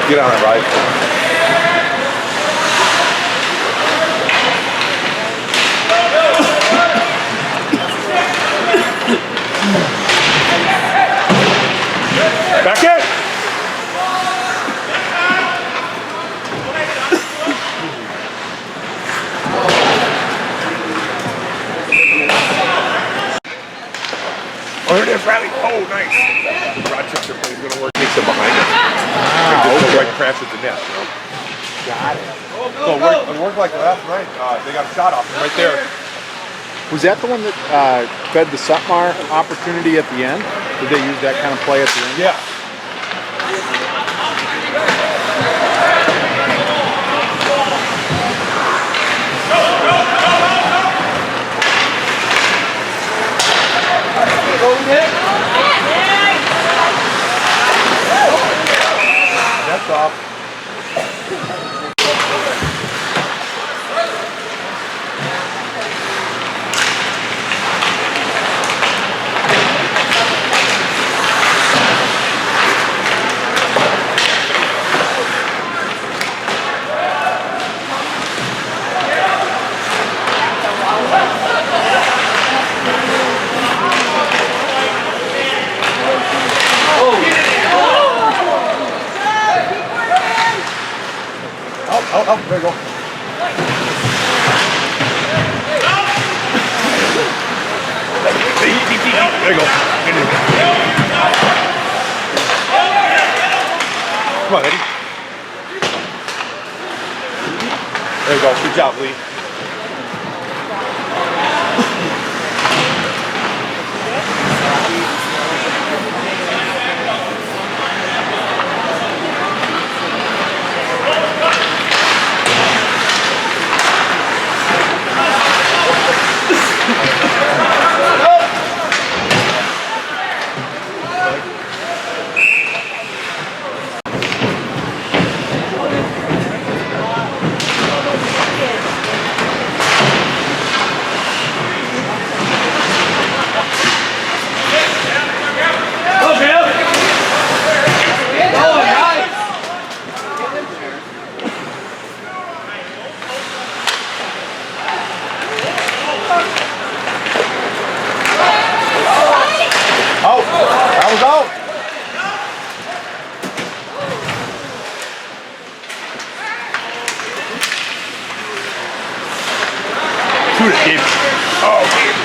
Get on a ride. Back in! Oh, here it is, Riley. Oh, nice. Rochester plays going to work. Takes him behind him. Just right crash at the net, you know? Got it. So it worked like last night. They got a shot off him right there. Was that the one that fed the Sutmar opportunity at the end? Did they use that kind of play at the end? Yeah. That's off. Oh, there you go. There you go. Come on, Eddie. There you go. Good job, Lee. Shoot it, Gabe. Oh, Gabe.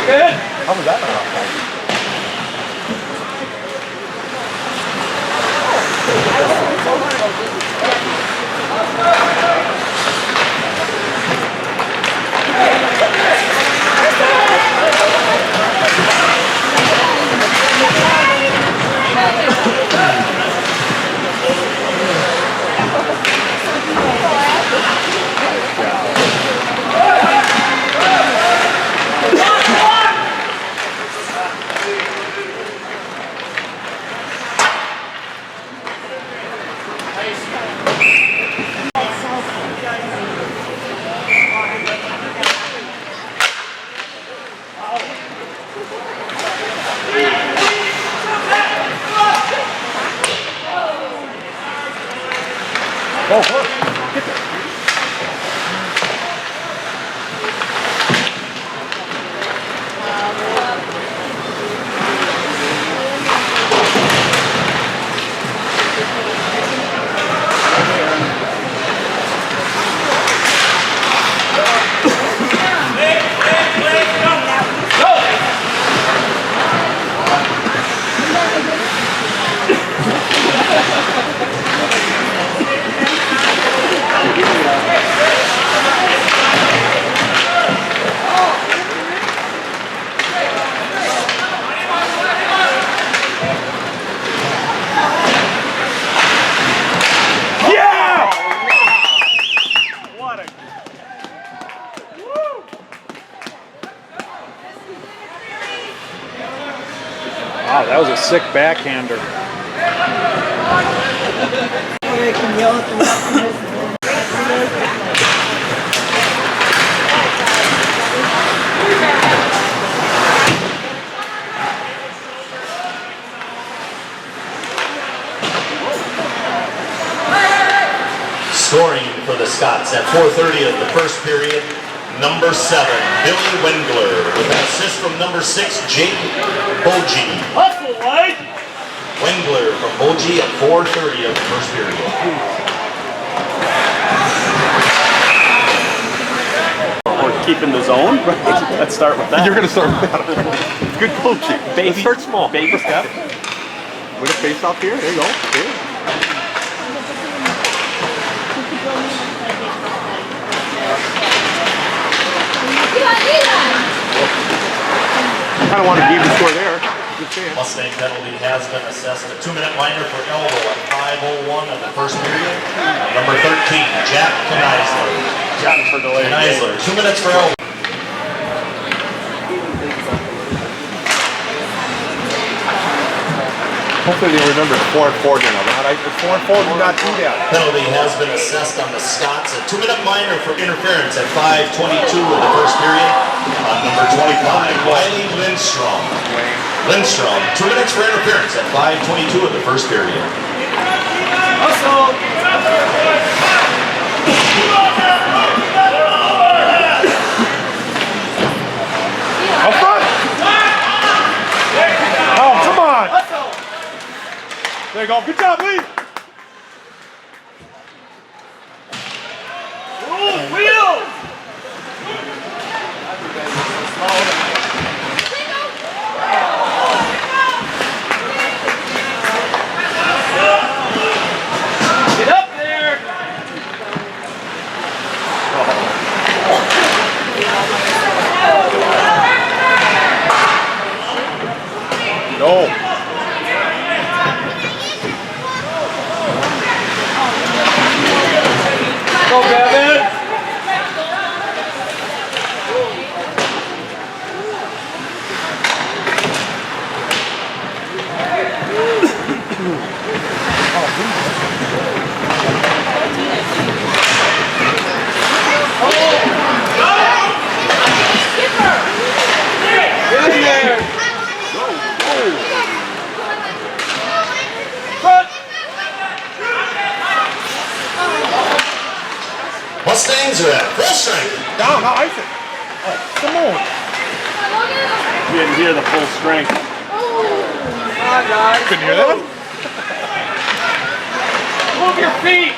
Okay. How was that not offside? Oh, get there. Wow, that was a sick backhander. 4:30 of the first period. Number 7, Billy Wengler, with an assist from number 6, Jake Boji. Hustle, White! Wengler from Boji at 4:30 of the first period. We're keeping the zone. Let's start with that. You're going to start with that. Good coaching. Let's start small. Baby step. With a face off here. There you go. Here. Kind of want to keep the score there. Good chance. Mustang penalty has been assessed. A 2-minute minor for elbow at 5:01 of the first period. Number 13, Jack Kneisler. Got him for delay. Kneisler, 2 minutes for elbow. Hopefully they remember 4 and 4 now. 4 and 4 do not do that. Penalty has been assessed on the Scots. A 2-minute minor for interference at 5:22 of the first period. On number 25, Wiley Lindstrom. Lindstrom, 2 minutes for interference at 5:22 of the first period. Hustle! Up front! Oh, come on! There you go. Good job, Lee! Wheels! Get up there! No. Go, Gavin! Get in there! Front! Mustangs are at full strength. Down, how ice it. Oh, come on. You didn't hear the full strength. Couldn't hear that? Move your feet!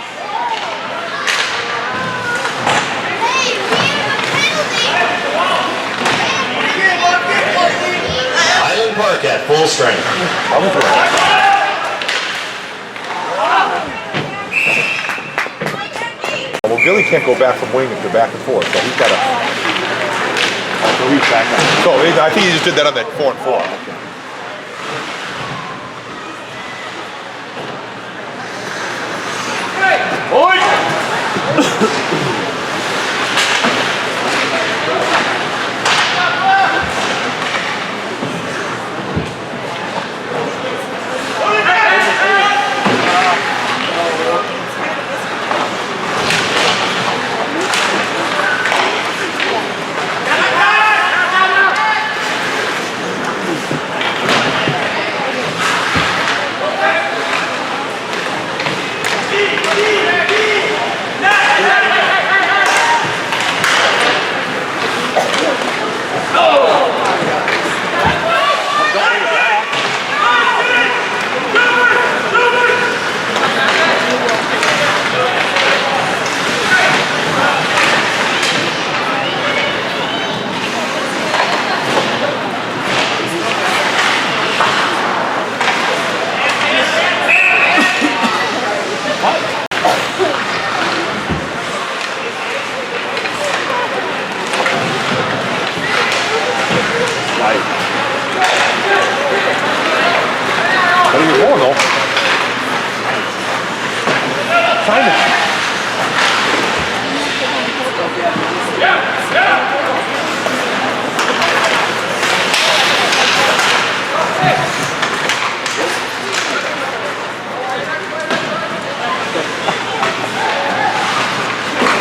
Highland Park at full strength. Well, Billy can't go back from wing to back and forth, so he's got to. So he's back up. So I think he just did that on that 4 and 4. Where are you going, though? Simon.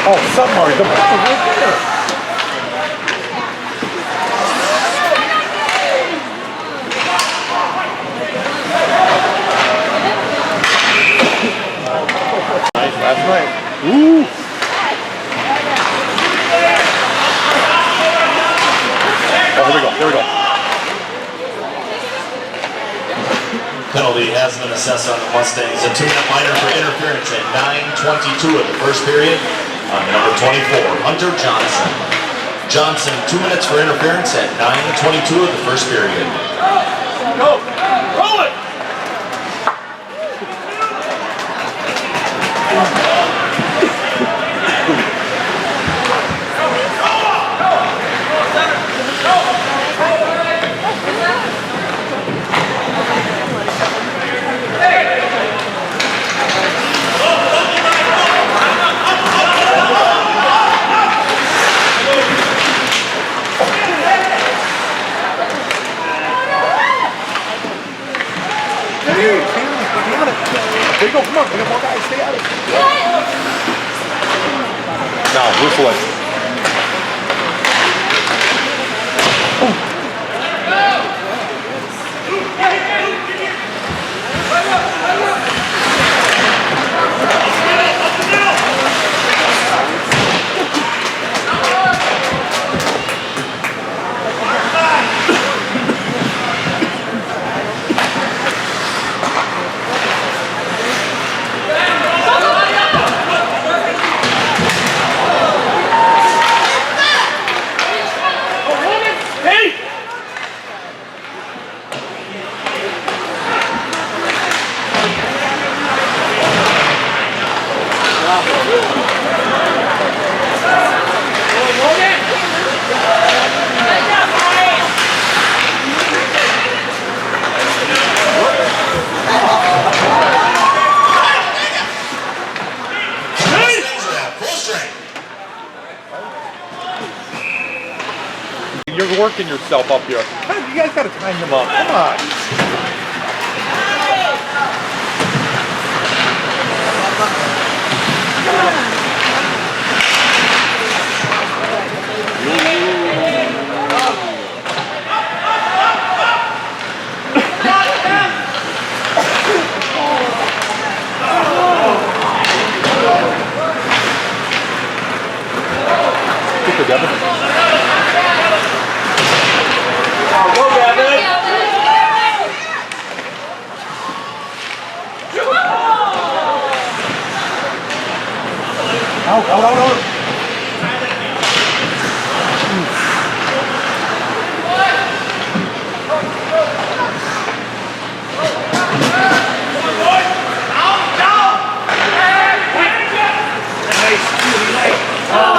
Oh, submarine. The ball is right there. Last night. Ooh. There we go. Penalty has been assessed on the Mustangs. A 2-minute minor for interference at 9:22 of the first period on number 24, Hunter Johnson. Johnson, 2 minutes for interference at 9:22 of the first period. Go! Roll it! There you go, come on, we got more guys, stay out of it. Now, whistle it. You're working yourself up here. You guys gotta time him up. Come on. Get the Devin. Out.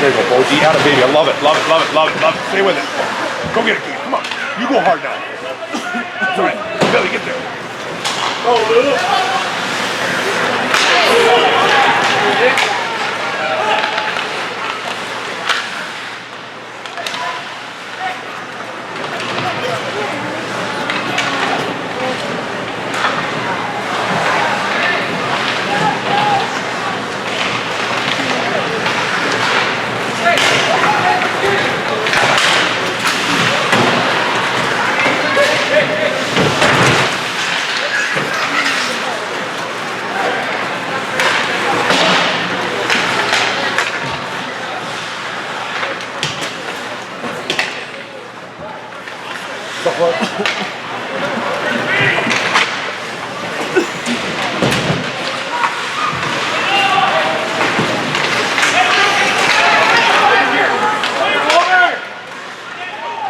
There you go, Boji. Out of baby. I love it. Stay with it. Go get it, Gabe. Come on. You go hard now. That's all right. Billy, get there. Oh, Lou.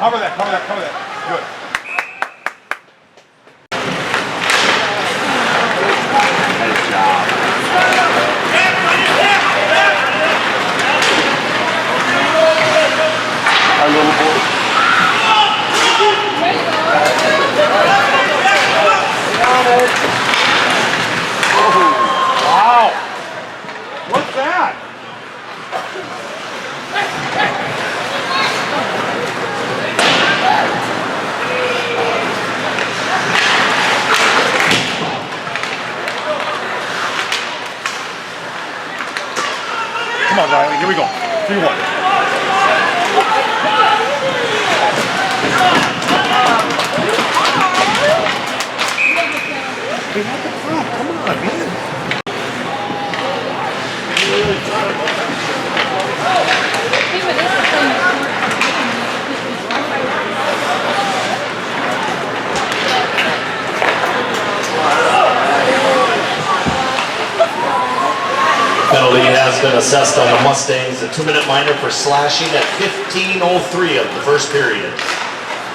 Cover that. Good. Nice job. Penalty has been assessed on the Mustangs, a 2-minute minor for slashing at 15:03 of the first period.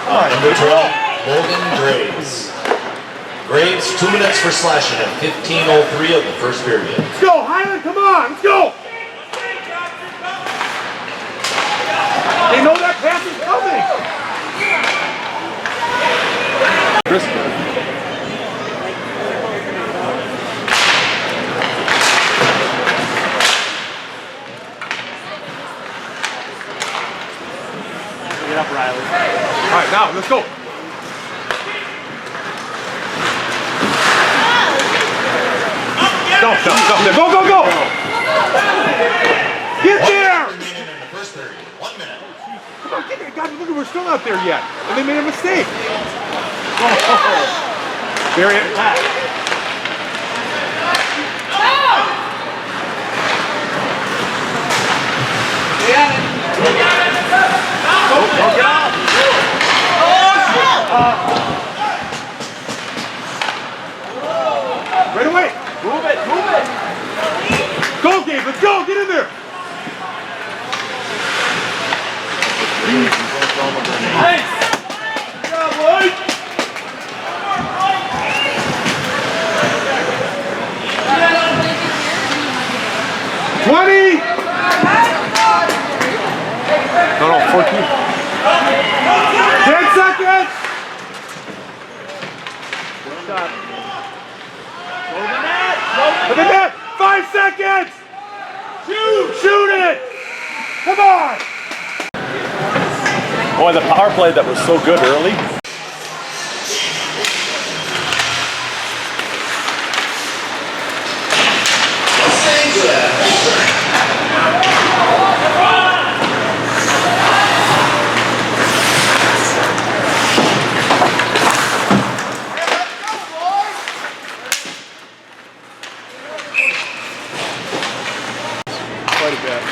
Number 12, Logan Graves. Graves, 2 minutes for slashing at 15:03 of the first period. Let's go, Highland, come on, let's go! They know that pass is coming! Get up, Riley. All right, now, let's go. Stop. Go, go, go! Get there! Remaining in the first period. 1 minute. Come on, get there. God, look, we're still not there yet. And they made a mistake. There it is. Don't get out! Right away! Move it! Go, Gabe, let's go! Get in there! Nice! Good job, boys! No, 14. 10 seconds! Look at that! 5 seconds! Shoot it! Come on! Boy, the power play that was so good early. Quite a bit.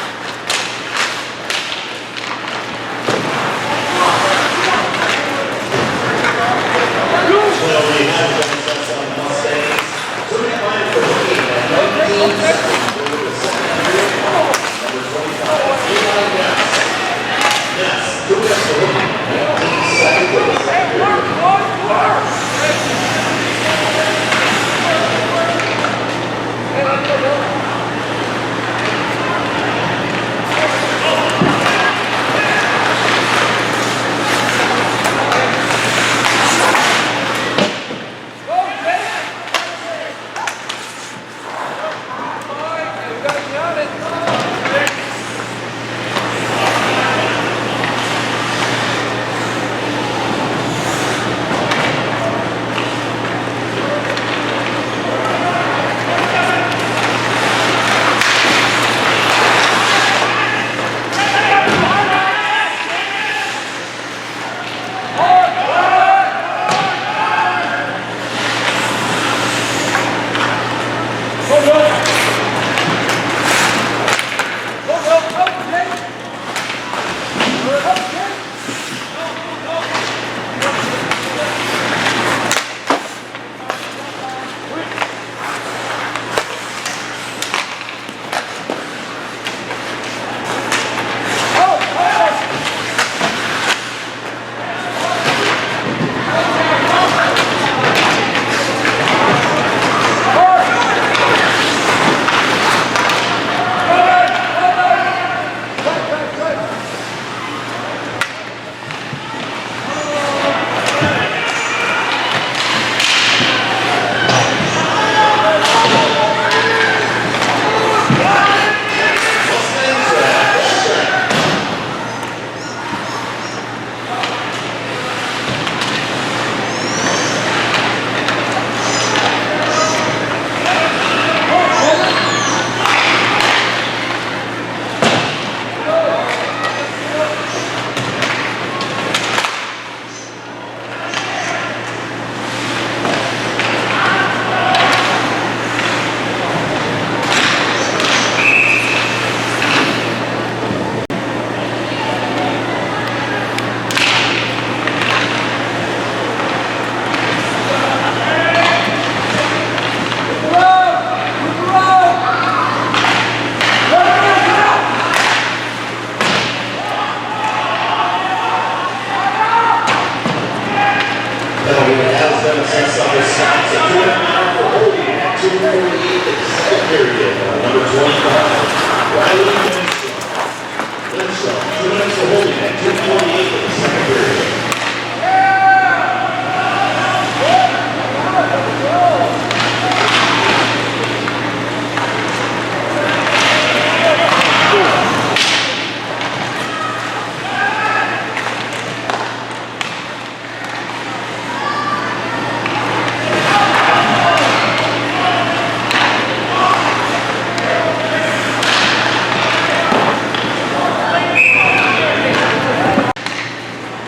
Lindstrom, 2 minutes for holding at 2:48 in the second period.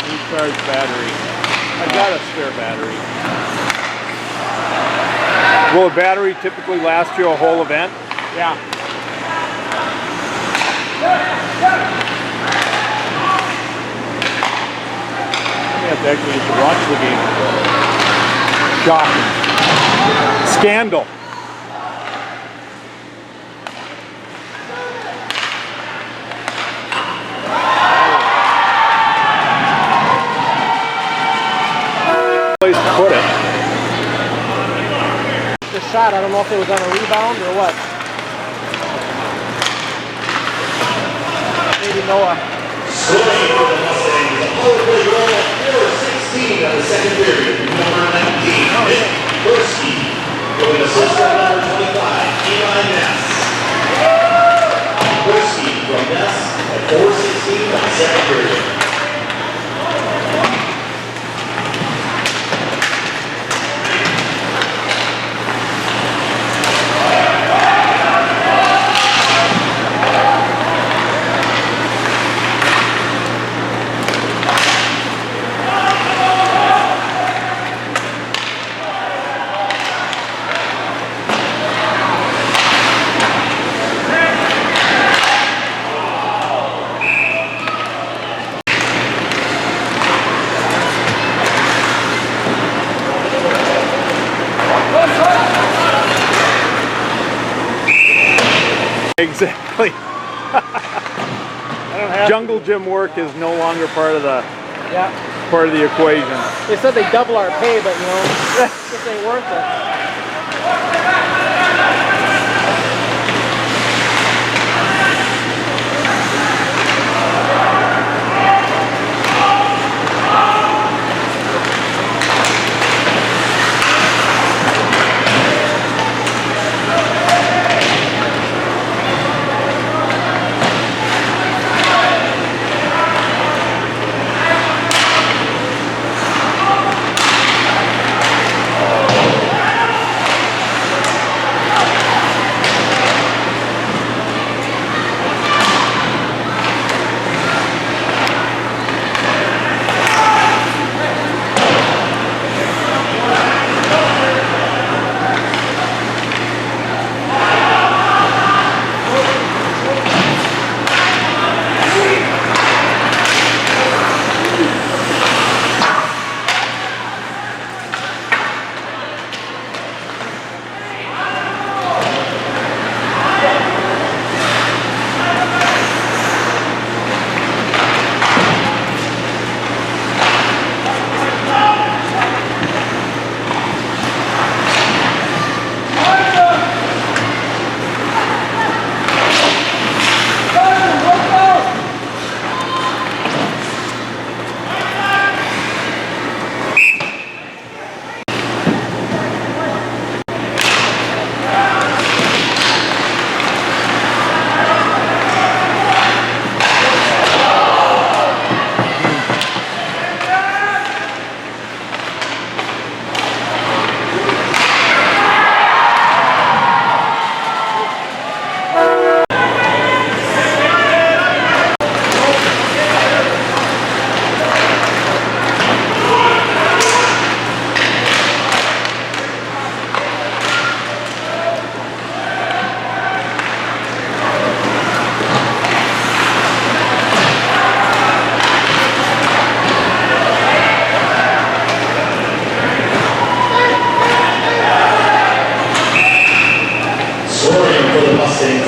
Recharge battery. I got a spare battery. Will a battery typically last you a whole event? Yeah. You have to actually get to watch the game. Shocking. Scandal. Place to put it. The shot, I don't know if it was on a rebound or what. Maybe Noah. Scoring for the Mustangs, a power play goal at 4:16 of the second period. Number 19, Nick Gursky. With an assist from number 25, Eli Ness. Gursky from Ness at 4:16 of the second period. Exactly. Jungle gym work is no longer part of the equation. They said they double our pay, but you know, this ain't worth it.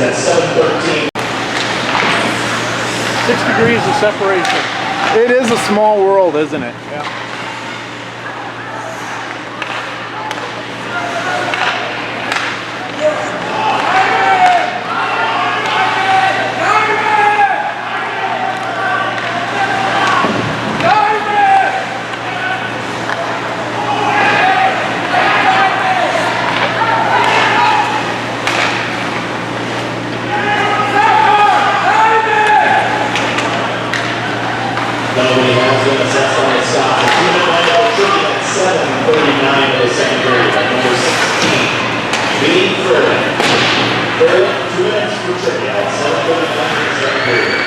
At 7:13. 6 degrees of separation. It is a small world, isn't it? Yeah. Nobody has been assessed on the Scots. A 2-minute lineup tricky at 7:39 of the second period by number 16. Being Furman. Furman, 2 minutes for trivia at 7:39 of the second period.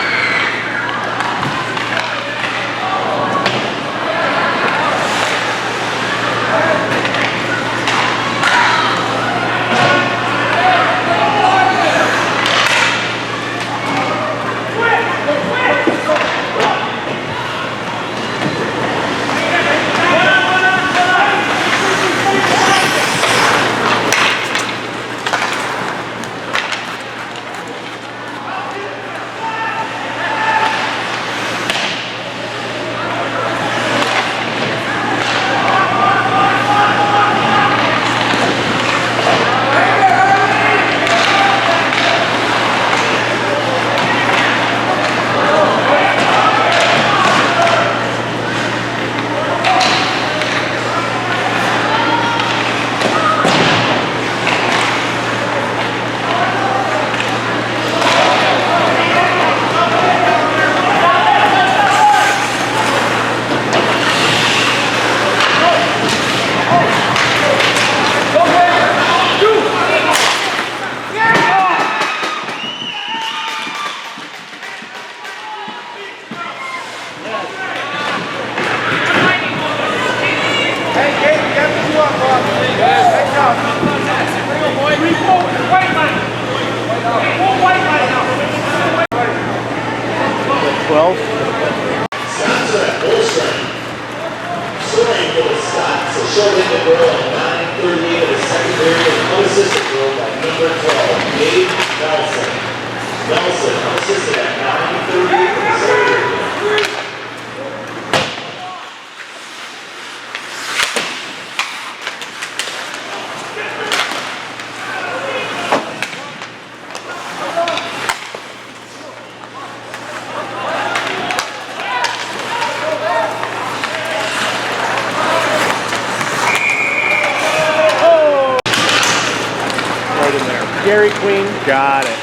Unassisted goal by number 12, Gabe Nelson. Nelson unassisted at 9:38 of the second period. Dairy Queen. Got it.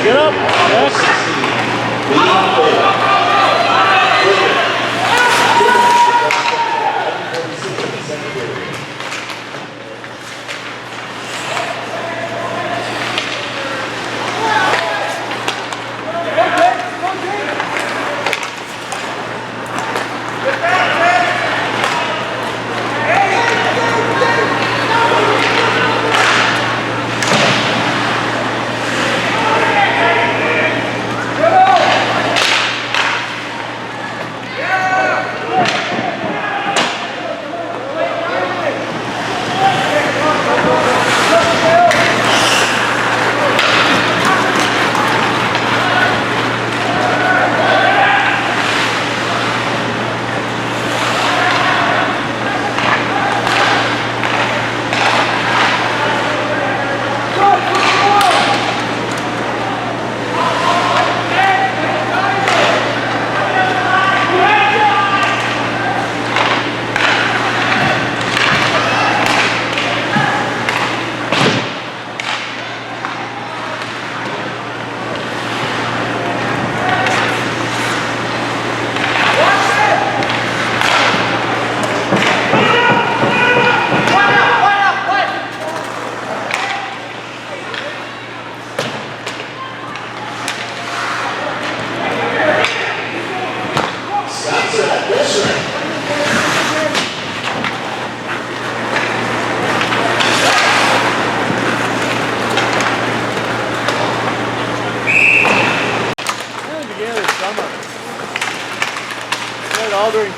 Get up.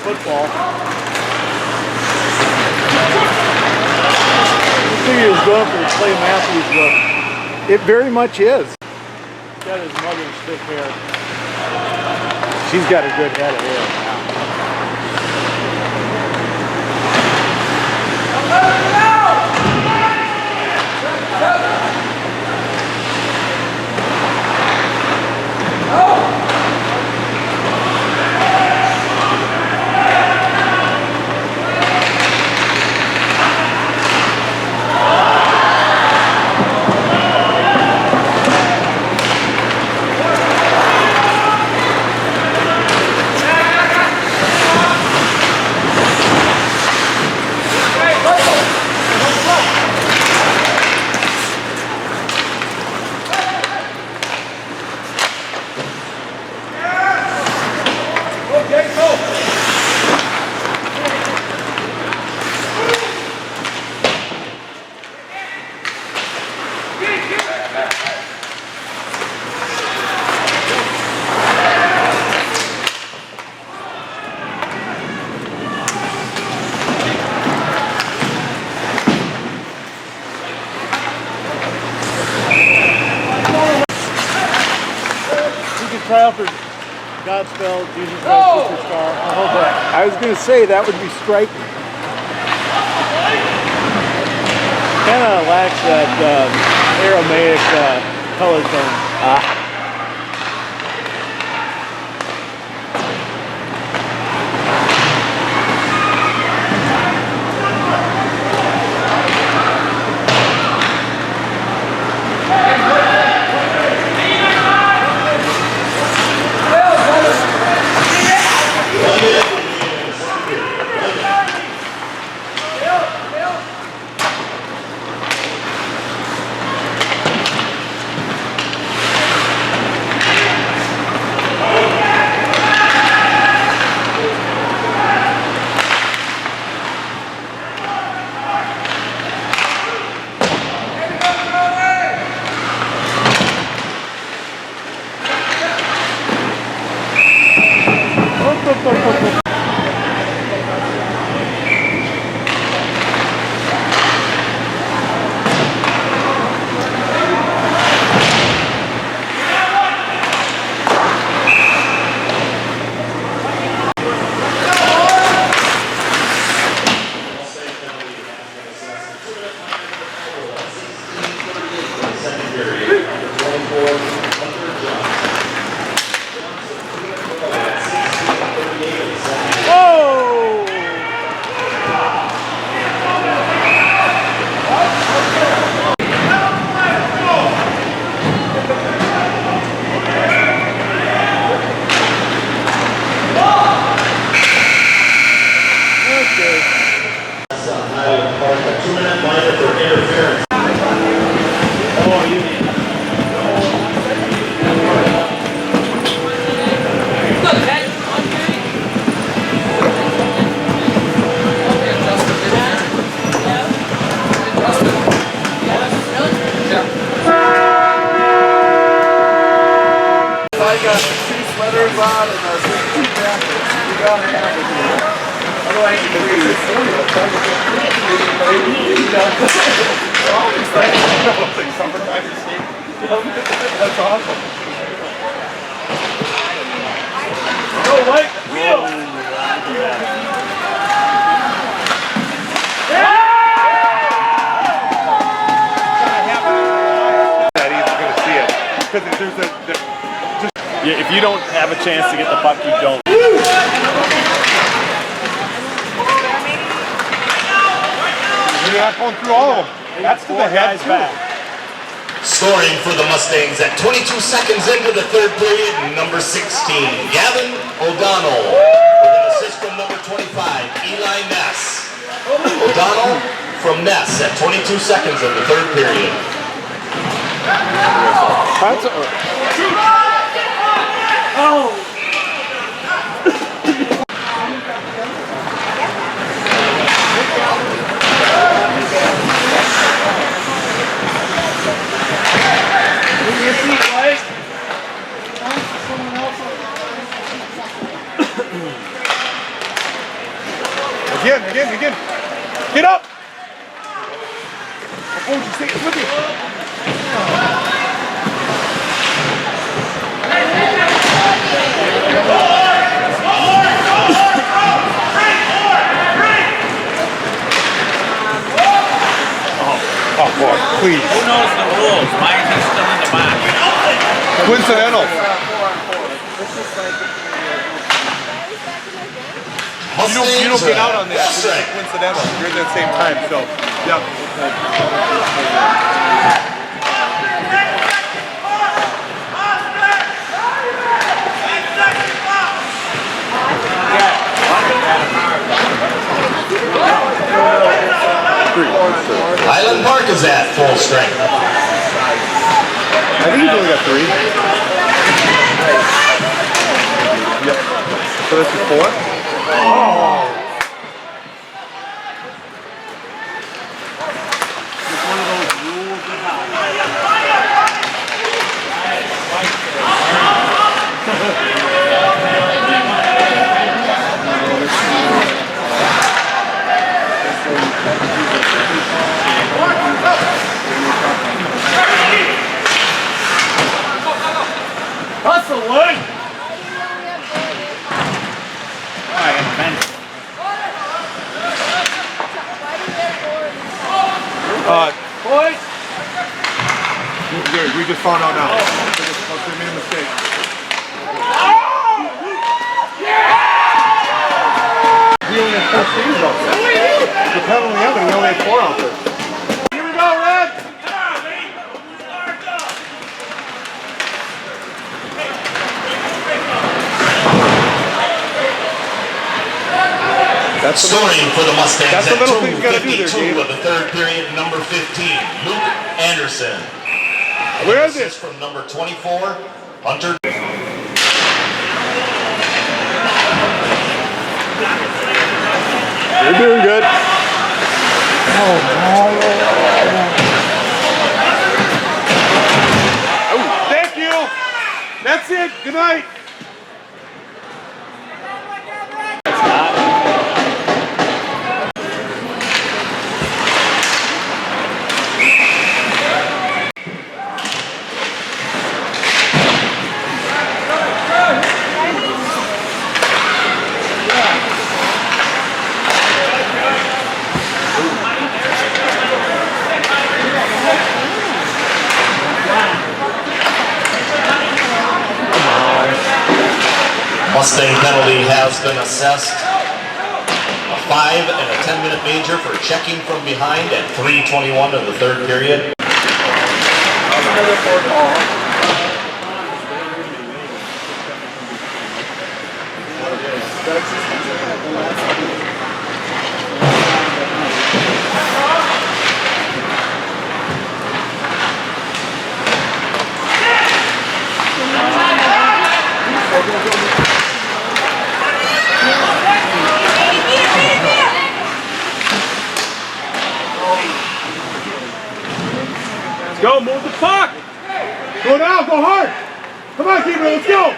football. I figured he was going for the Clay Matthews look. It very much is. He's got his mother's thick hair. She's got a good head of hair. Try out for Godspell, Jesus Christ Superstar. I hope that. I was going to say that would be striking. Kind of lacks that Aramaic color tone. That's awesome. Go, Mike. Wheel. That he's going to see it. Because there's Yeah, if you don't have a chance to get the puck, you don't. You're not going through all of them. That's to the head back. Scoring for the Mustangs at 22 seconds into the third period, number 16, Gavin O'Donnell. With an assist from number 25, Eli Ness. O'Donnell from Ness at 22 seconds in the third period. Again. Get up! Oh, you stay with me. Oh, boy, please. Who knows the rules? Why is he still in the box? Coincidental. You don't get out on that. It's coincidental. You're at the same time, so, yeah. Highland Park is at full strength. I think he's only got 3. Yep. So this is 4? Oh! It's one of those rules of Hustle, Wood! Boys! We just found out now. We made a mistake. We only had 4 teams out there. The penalty of it, we only had 4 out there. Here we go, Red! Scoring for the Mustangs that's the at little thing you gotta do there, 2:52 Gabe. of the third period, number 15, Luke Anderson. Where is Assist it? from number 24, Hunter. You're doing good. Oh, thank you! That's it, good night! Mustang penalty has been assessed. A 5 and a 10-minute major for checking from behind at 3:21 of the third period. Let's go, move the puck! Go now, go hard! Come on, Gabriel, let's go!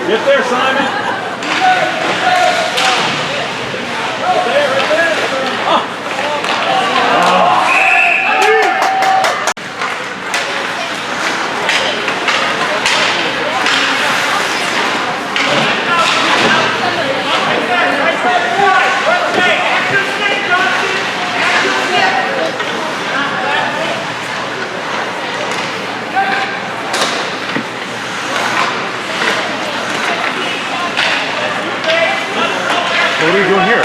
Get there, Simon. What are you doing here?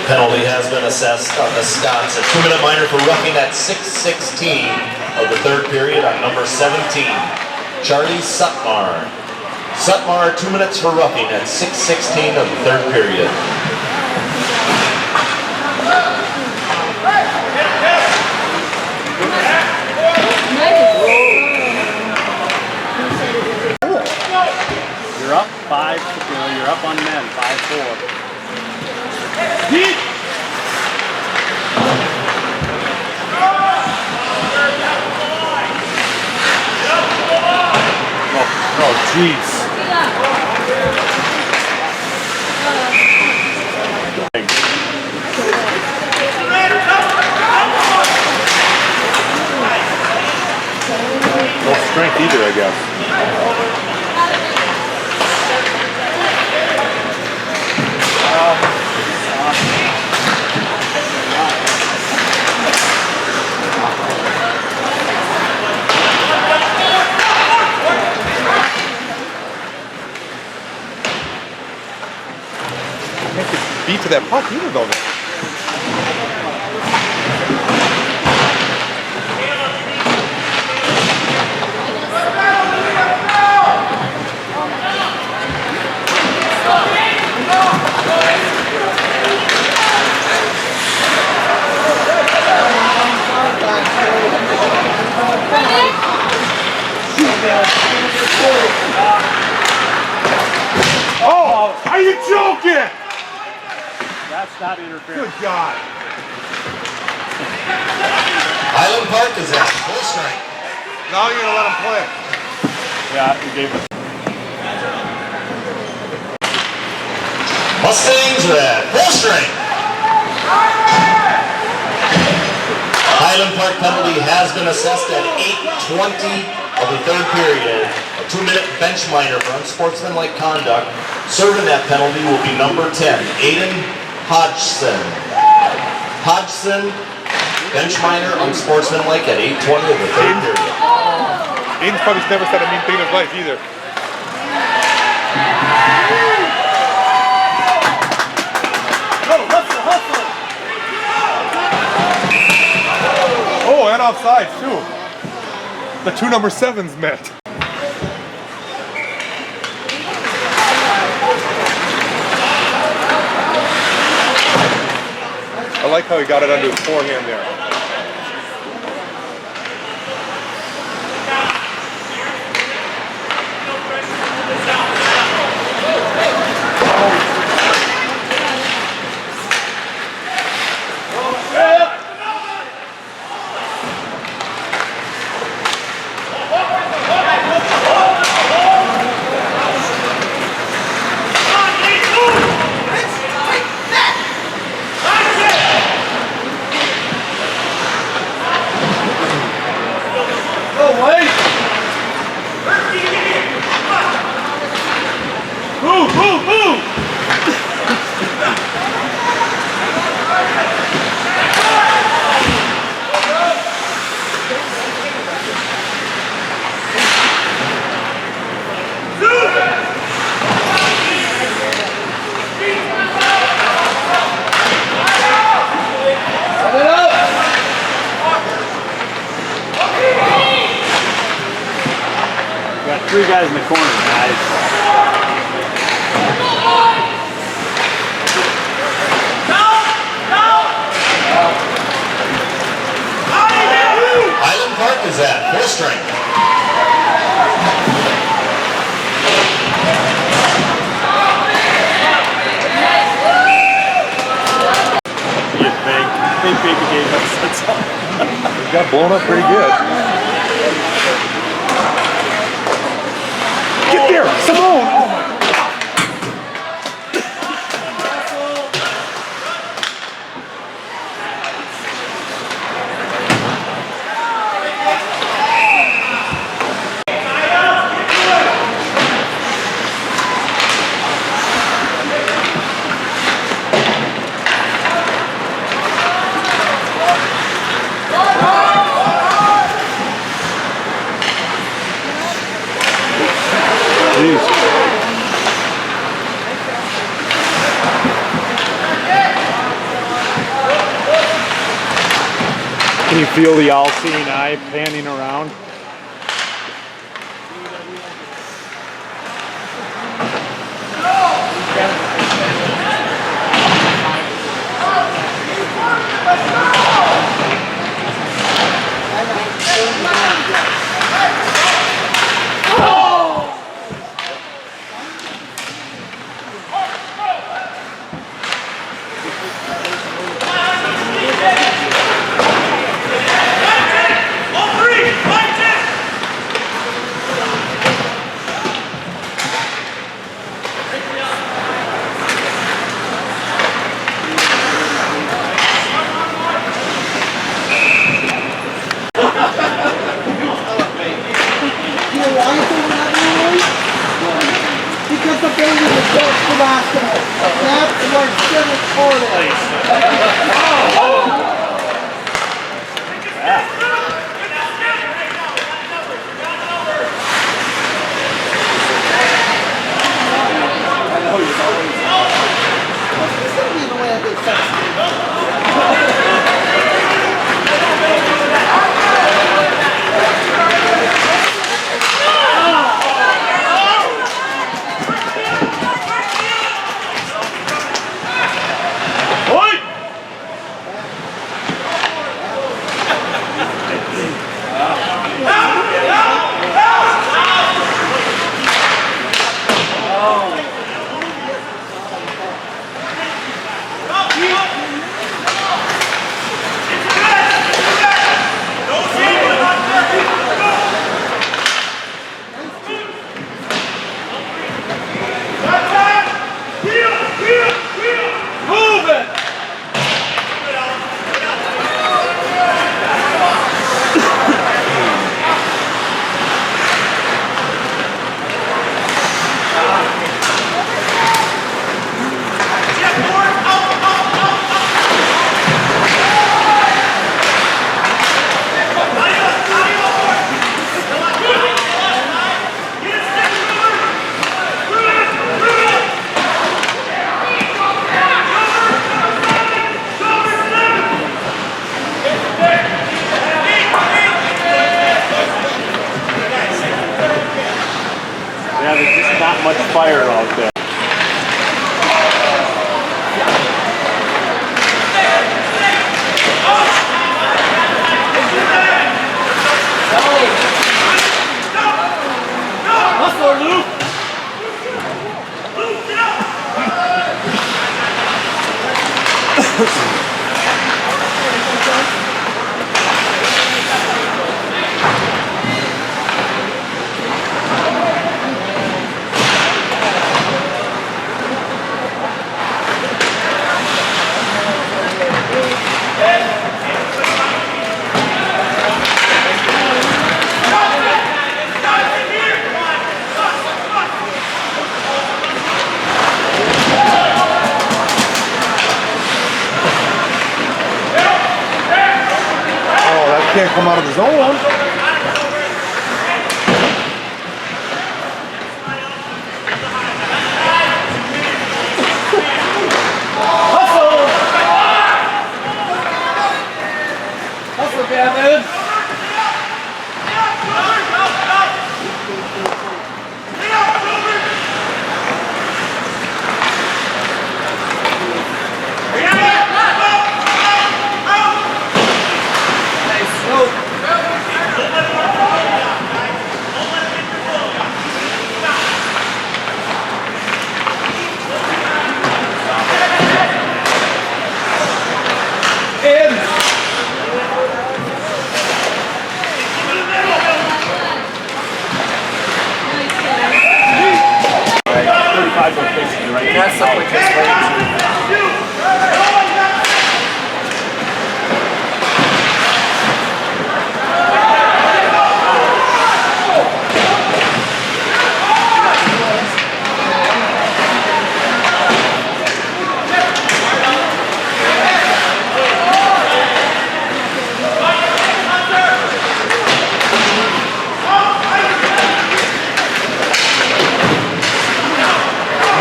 Penalty has been assessed on the Scots. A 2-minute minor for roughing at 6:16 of the third period on number 17, Charlie Sutmar. Sutmar, 2 minutes for roughing at 6:16 of the third period. You're up 5, you're up on men, 5-4. Oh, jeez. No strength either, I guess. Beat to that puck either though. Oh, are you joking? That's not interference. Good God. Highland Park is at full strength. Now you're gonna let him play. Yeah, he gave it. Mustangs are at full strength. Highland Park penalty has been assessed at 8:20 of the third period. A 2-minute bench minor for unsportsmanlike conduct. Serving that penalty will be number 10, Aiden Hodgson. Hodgson, bench minor, unsportsmanlike at 8:20 of the third period. Aiden's probably never said a mean thing in his life either. Oh, and offside too. The 2 number 7s met. I like how he got it under his forehand there. Got 3 guys in the corner, guys. Highland Park is at full strength. Big baby gave us. That's all. He got blown up pretty good. Get there, Simone! Oh my God. you feel the all-seeing eye panning around? Because the baby was built for basketball. That's where Civic Sport Yeah, there's just not much fire out there. Hustle, Luke! Can't come out of the zone. Hustle, Gavin! That's the quickest way to.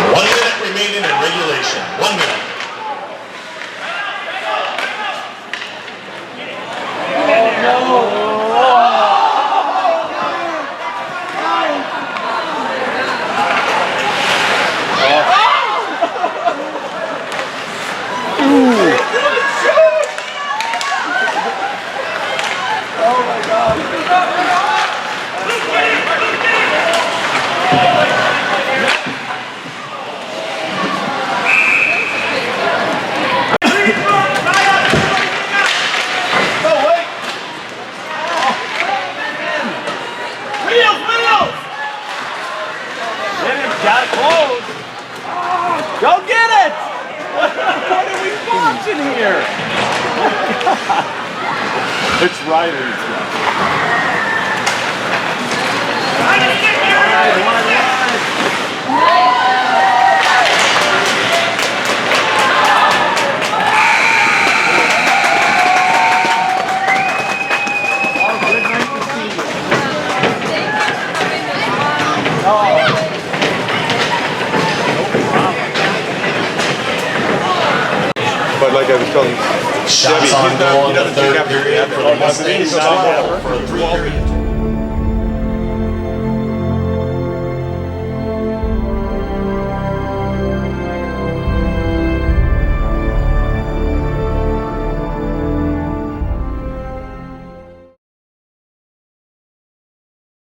One minute remaining in regular close. Go get it! What are we watching here? It's Riley's. But like I was telling Shots Debbie, on he's goal not, he in the doesn't take third after period for the Mustangs, He's not 12 for a 3 period.